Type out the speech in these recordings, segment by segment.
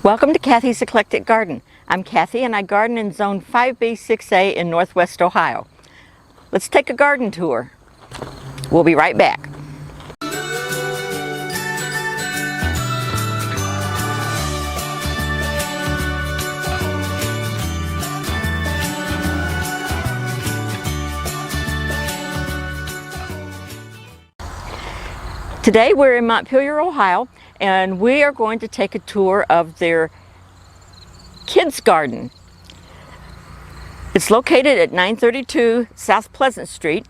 Welcome to Kathy's Eclectic Garden. I'm Kathy and I garden in Zone 5B 6A in Northwest Ohio. Let's take a garden tour. We'll be right back. Today we're in Montpelier, Ohio, and we are going to take a tour of their kids' garden. It's located at 932 South Pleasant Street,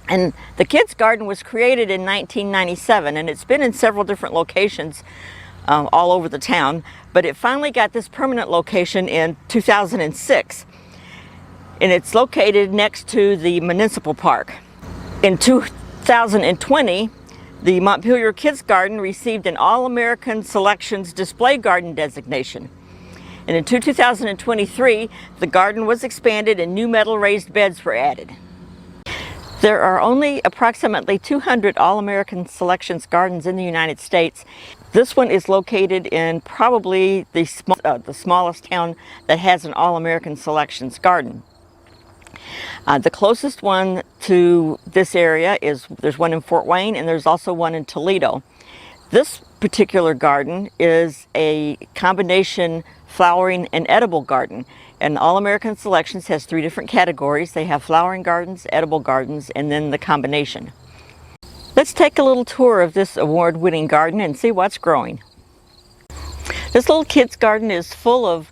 and the kids' garden was created in 1997, and it's been in several different locations all over the town, but it finally got this permanent location in 2006, and it's located next to the municipal park. In 2020, the Montpelier Kids Garden received an All-American Selections Display Garden designation. And in 2023, the garden was expanded and new metal raised beds were added. There are only approximately 200 All-American Selections gardens in the United States. This one is located in probably the smallest town that has an All-American Selections garden. The closest one to this area there's one in Fort Wayne, and there's also one in Toledo. This particular garden is a combination flowering and edible garden. And All American Selections has three different categories. They have flowering gardens, edible gardens, and then the combination. Let's take a little tour of this award-winning garden and see what's growing. This little kids garden is full of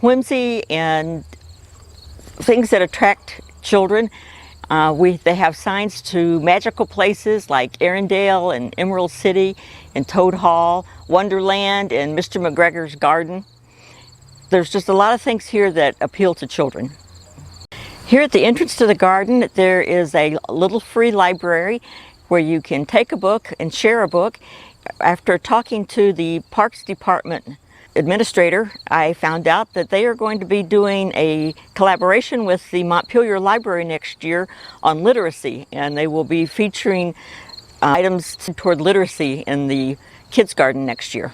whimsy and things that attract children. They have signs to magical places like Arendelle and Emerald City and Toad Hall, Wonderland, and Mr. McGregor's Garden. There's just a lot of things here that appeal to children. Here at the entrance to the garden, there is a little free library where you can take a book and share a book. After talking to the Parks Department administrator, I found out that they are going to be doing a collaboration with the Montpelier Library next year on literacy, and they will be featuring items toward literacy in the kids' garden next year.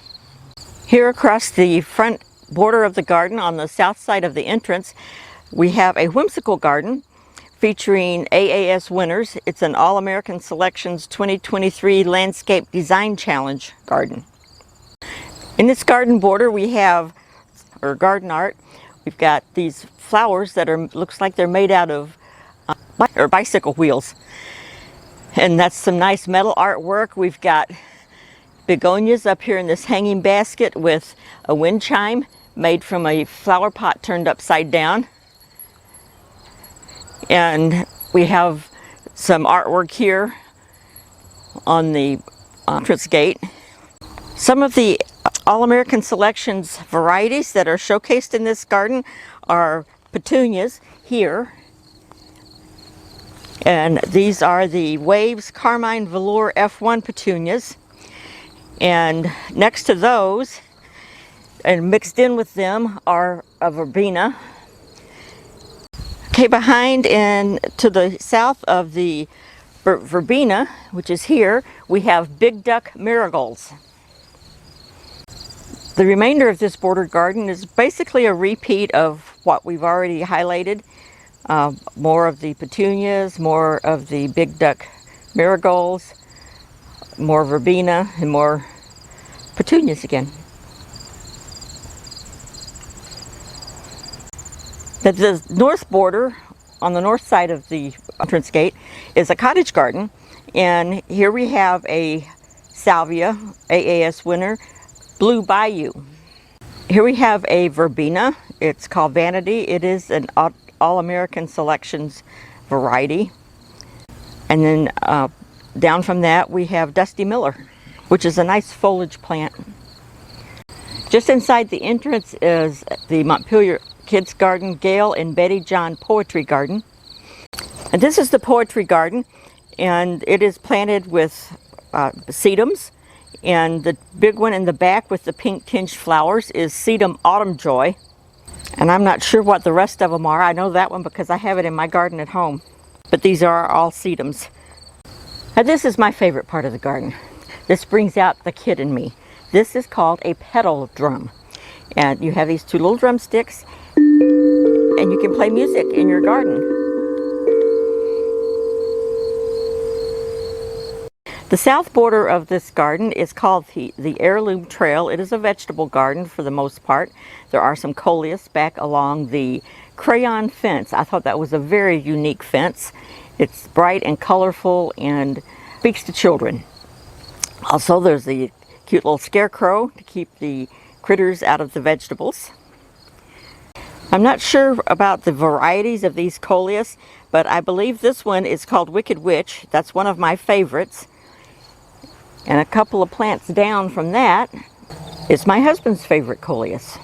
Here across the front border of the garden on the south side of the entrance, we have a whimsical garden featuring AAS winners. It's an All-American Selections 2023 Landscape Design Challenge garden. In this garden border we have, or garden art, we've got these flowers that looks like they're made out of bicycle wheels. And that's some nice metal artwork. We've got begonias up here in this hanging basket with a wind chime made from a flower pot turned upside down. And we have some artwork here on the entrance gate. Some of the All-American Selections varieties that are showcased in this garden are petunias here. And these are the Waves Carmine Velour F1 petunias. And next to those, and mixed in with them, are a verbena. Okay, behind and to the south of the verbena, which is here, we have big duck marigolds. The remainder of this bordered garden is basically a repeat of what we've already highlighted. More of the petunias, more of the big duck marigolds, more verbena, and more petunias again. The north border, on the north side of the entrance gate, is a cottage garden. And here we have a salvia, AAS winner, Blue Bayou. Here we have a verbena. It's called Vanity. It is an All-American Selections variety. And then down from that we have Dusty Miller, which is a nice foliage plant. Just inside the entrance is the Montpelier Kids Garden, Gail and Betty John Poetry Garden. And this is the Poetry Garden, and it is planted with sedums. And the big one in the back with the pink tinged flowers is Sedum Autumn Joy. And I'm not sure what the rest of them are. I know that one because I have it in my garden at home. But these are all sedums. Now this is my favorite part of the garden. This brings out the kid in me. This is called a petal drum. And you have these two little drumsticks, and you can play music in your garden. The south border of this garden is called the Heirloom Trail. It is a vegetable garden for the most part. There are some coleus back along the crayon fence. I thought that was a very unique fence. It's bright and colorful and speaks to children. Also, there's the cute little scarecrow to keep the critters out of the vegetables. I'm not sure about the varieties of these coleus, but I believe this one is called Wicked Witch. That's one of my favorites. And a couple of plants down from that is my husband's favorite coleus.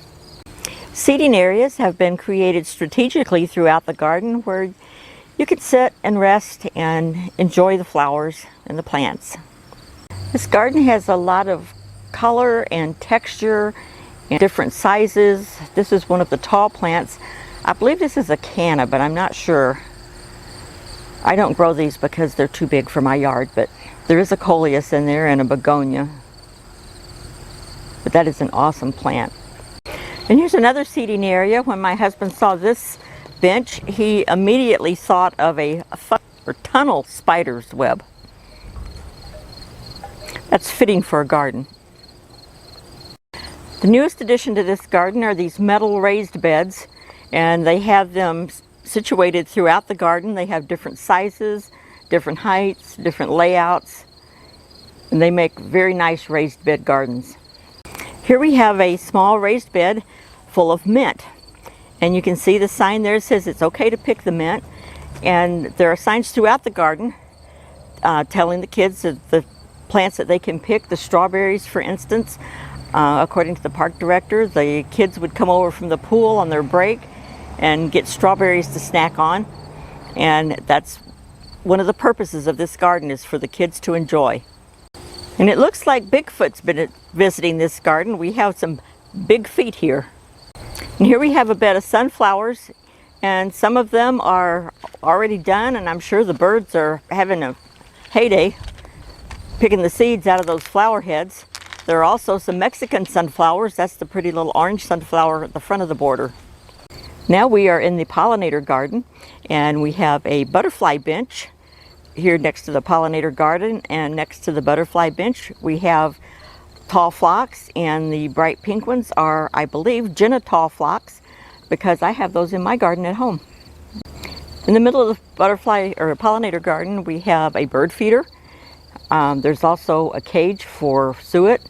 Seating areas have been created strategically throughout the garden where you can sit and rest and enjoy the flowers and the plants. This garden has a lot of color and texture and different sizes. This is one of the tall plants. I believe this is a canna, but I'm not sure. I don't grow these because they're too big for my yard, but there is a coleus in there and a begonia. But that is an awesome plant. And here's another seating area. When my husband saw this bench, he immediately thought of a tunnel spider's web. That's fitting for a garden. The newest addition to this garden are these metal raised beds, and they have them situated throughout the garden. They have different sizes, different heights, different layouts, and they make very nice raised bed gardens. Here we have a small raised bed full of mint, and you can see the sign there says it's okay to pick the mint, and there are signs throughout the garden telling the kids that the plants that they can pick. The strawberries, for instance, according to the park director, the kids would come over from the pool on their break and get strawberries to snack on, and that's one of the purposes of this garden, is for the kids to enjoy. And it looks like Bigfoot's been visiting this garden. We have some big feet here. And here we have a bed of sunflowers, and some of them are already done, and I'm sure the birds are having a heyday picking the seeds out of those flower heads. There are also some Mexican sunflowers. That's the pretty little orange sunflower at the front of the border. Now we are in the pollinator garden, and we have a butterfly bench here next to the pollinator garden, and next to the butterfly bench we have tall phlox, and the bright pink ones are, I believe, Jenna tall phlox, because I have those in my garden at home. In the middle of the butterfly or pollinator garden we have a bird feeder. There's also a cage for suet,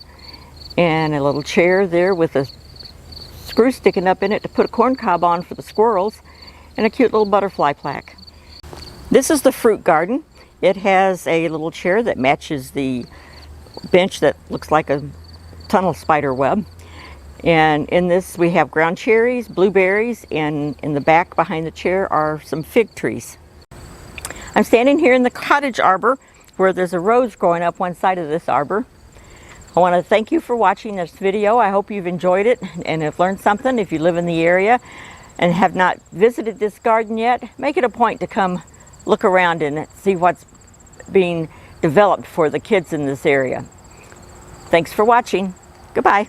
and a little chair there with a screw sticking up in it to put a corn cob on for the squirrels, and a cute little butterfly plaque. This is the fruit garden. It has a little chair that matches the bench that looks like a tunnel spider web. And in this we have ground cherries, blueberries, and in the back behind the chair are some fig trees. I'm standing here in the Cottage Arbor where there's a rose growing up one side of this arbor. I want to thank you for watching this video. I hope you've enjoyed it and have learned something. If you live in the area and have not visited this garden yet, make it a point to come look around and see what's being developed for the kids in this area. Thanks for watching. Goodbye.